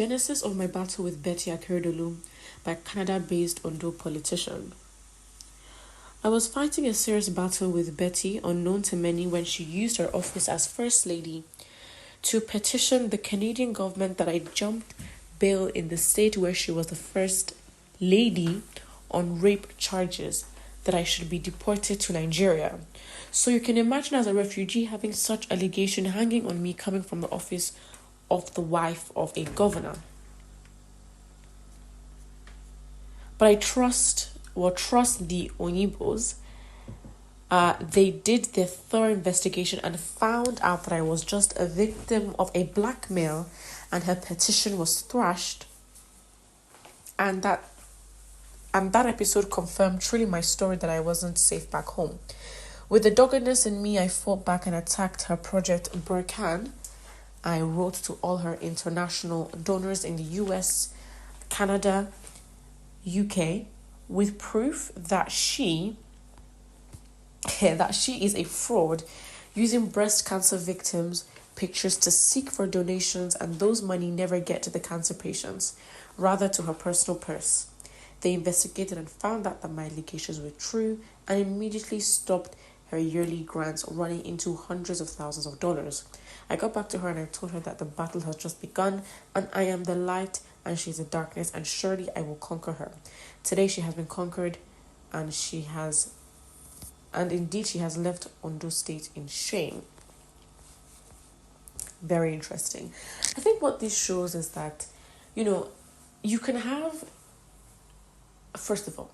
genesis of my battle with Betty Akeredolu by Canada-based Ondo politician. I was fighting a serious battle with Betty, unknown to many, when she used her office as First Lady to petition the Canadian government that I jumped bail in the state where she was the First Lady on rape charges, that I should be deported to Nigeria. So you can imagine, as a refugee, having such allegation hanging on me coming from the office of the wife of a governor. But I trust the Onyibos. They did their thorough investigation and found out that I was just a victim of a blackmail, and her petition was thrashed. And that episode confirmed truly my story that I wasn't safe back home. With the doggedness in me, I fought back and attacked her project Burkan. I wrote to all her international donors in the US, Canada, UK, with proof that she is a fraud, using breast cancer victims' pictures to seek for donations, and those money never get to the cancer patients, rather to her personal purse. They investigated and found out that my allegations were true and immediately stopped her yearly grants, running into hundreds of thousands of dollars. I got back to her and I told her that the battle has just begun, and I am the light and she is the darkness, and surely I will conquer her. Today she has been conquered, and indeed she has left Ondo State in shame. Very interesting. I think what this shows is that, you can have, first of all,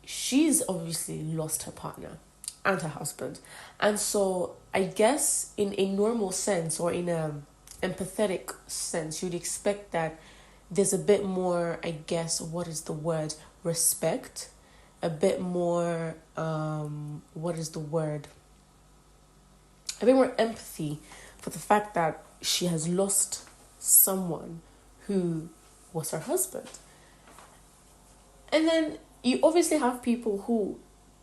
she's obviously lost her partner and her husband. And so I guess in a normal sense, or in a empathetic sense, you'd expect that there's a bit more, I guess, what is the word, respect, a bit more, a bit more empathy for the fact that she has lost someone who was her husband. And then you obviously have people who,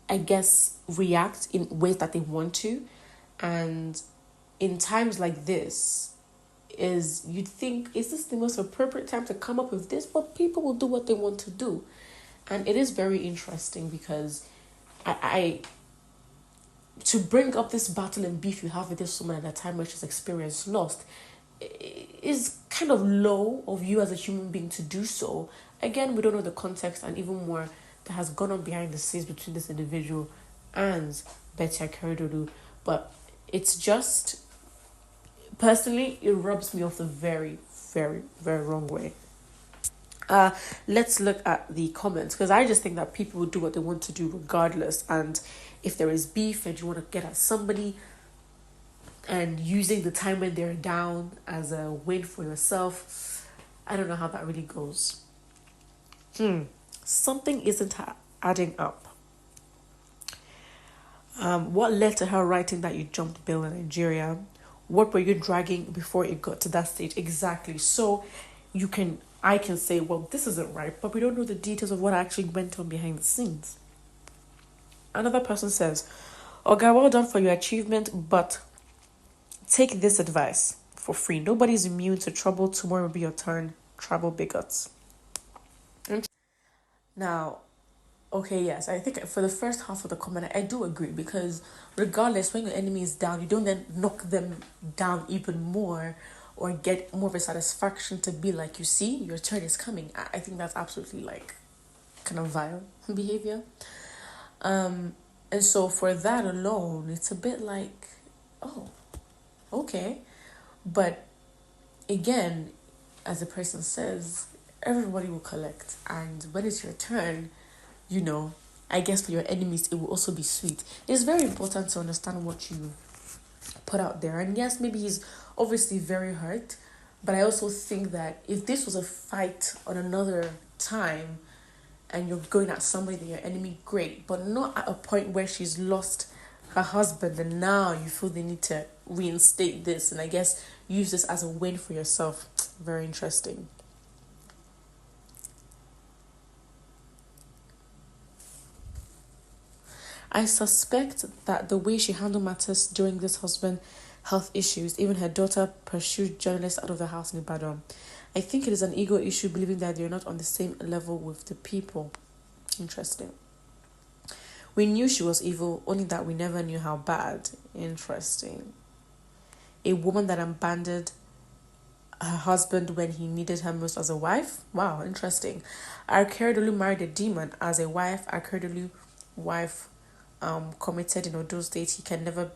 I guess, react in ways that they want to. And in times like this, you'd think, is this the most appropriate time to come up with this? But people will do what they want to do. And it is very interesting because I to bring up this battle and beef you have with this woman at a time where she's experienced loss is kind of low of you as a human being to do so. Again, we don't know the context and even more that has gone on behind the scenes between this individual and Betty Akeredolu. But it's just, personally, it rubs me off the very, very, very wrong way. Let's look at the comments, because I just think that people will do what they want to do regardless. And if there is beef and you want to get at somebody and using the time when they're down as a win for yourself, I don't know how that really goes. Something isn't adding up. What led to her writing that you jumped bail in Nigeria? What were you dragging before it got to that stage? Exactly. So I can say, well, this isn't right, but we don't know the details of what actually went on behind the scenes. Another person says, "Okay, well done for your achievement, but take this advice for free. Nobody's immune to trouble. Tomorrow will be your turn. Travel bigots." Now, okay, yes, I think for the first half of the comment, I do agree, because regardless, when your enemy is down, you don't then knock them down even more or get more of a satisfaction to be like, you see, your turn is coming. I think that's absolutely kind of vile behavior. And so for that alone, it's a bit like, oh, okay. But again, as the person says, everybody will collect. And when it's your turn, I guess for your enemies, it will also be sweet. It's very important to understand what you put out there. And yes, maybe he's obviously very hurt, but I also think that if this was a fight on another time and you're going at somebody that your enemy, great, but not at a point where she's lost her husband and now you feel they need to reinstate this and I guess use this as a win for yourself. Very interesting. I suspect that the way she handled matters during this husband health issues. Even her daughter pursued journalists out of the house in Ibadan. I think it is an ego issue, believing that they're not on the same level with the people. Interesting. We knew she was evil, only that we never knew how bad. Interesting. A woman that abandoned her husband when he needed her most as a wife. Wow, interesting. Akeredolu married a demon as a wife. Akeredolu wife committed in Odo State. He can never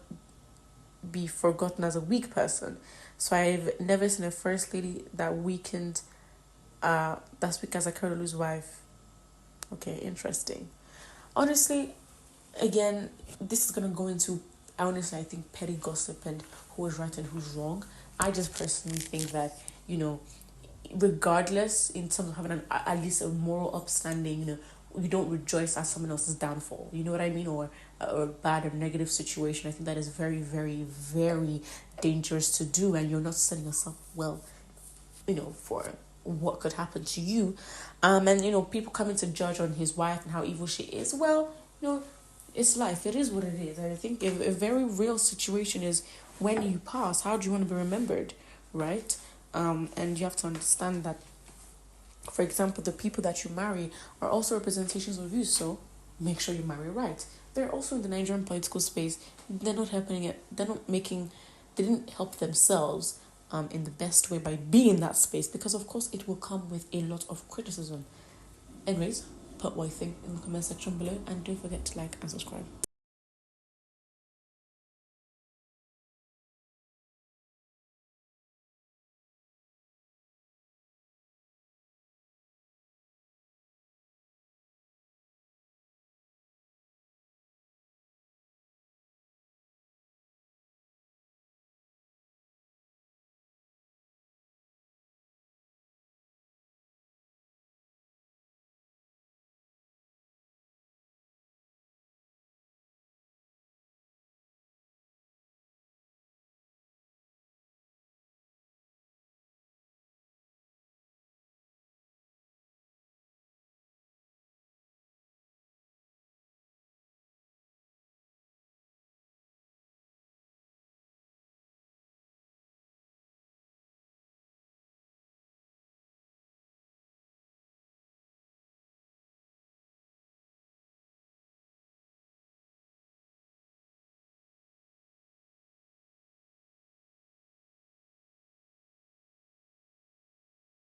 be forgotten as a weak person. So I've never seen a first lady that weakened, that's because Akeredolu's wife. Okay, interesting. Honestly, again, this is gonna go into, honestly, I think petty gossip and who is right and who's wrong. I just personally think that, regardless, in terms of having at least a moral upstanding, you don't rejoice at someone else's downfall. You know what I mean? Or a bad or negative situation. I think that is very, very, very dangerous to do, and you're not setting yourself well, for what could happen to you. And people coming to judge on his wife and how evil she is. Well, it's life. It is what it is. And I think a very real situation is when you pass, how do you want to be remembered, right? And you have to understand that, for example, the people that you marry are also representations of you. So make sure you marry right. They're also in the Nigerian political space. They're not helping it. They're not making. They didn't help themselves in the best way by being in that space, because of course it will come with a lot of criticism. Anyways, put what you think in the comment section below, and don't forget to like and subscribe.